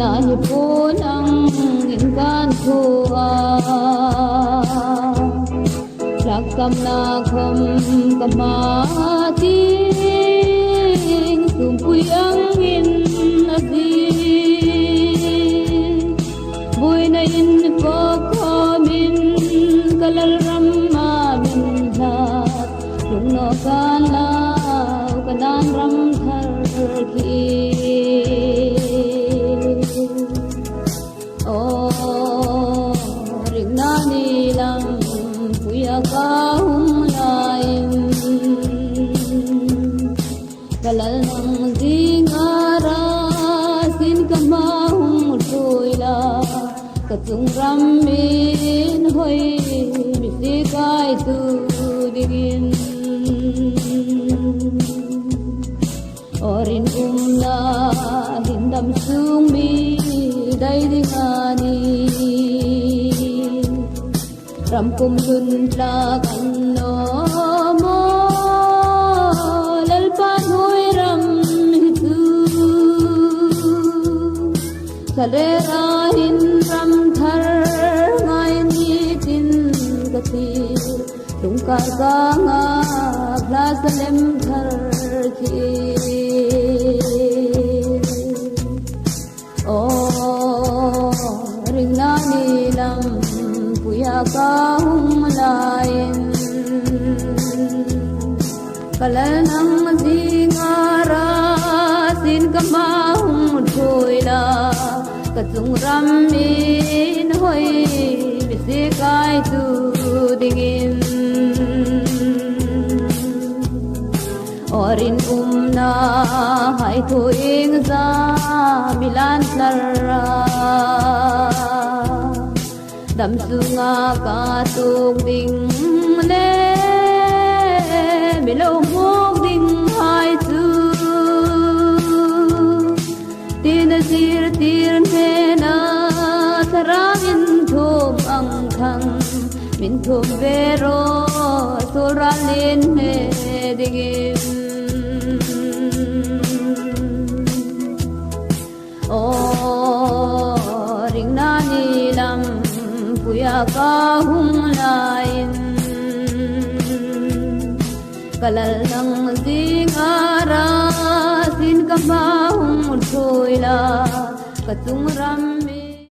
Nahi pulang inkan tua lakam nakham kamati tumpuyang in nasi buy na in kokomin kalal ramma min hat lungno kana kanan ram thar ki kahung lain kalal nang dingara sin kamahung toila katung ramin hoi bisikai tu digin orin umla hindam sumi dai dingani Rampum lun lakanno mo lalpan hoy ram hitu salerahin ram thar ngai ni tin gati tungkar ka nga glasalem thar ki o ring na ni lam kahung lain kalal nang dingara sin kamahung toila katung ramin hoi bisikai tu dingin orin umna hai thoing za milan lara dam sunga ka tung ding le milo mok ding hai tu tin sir tir ne na tharangin thom ang thang min thom vero soralin ne digim o ring na ni lam puya kahung lain kalal nang dingara sin kamahung toila katung ram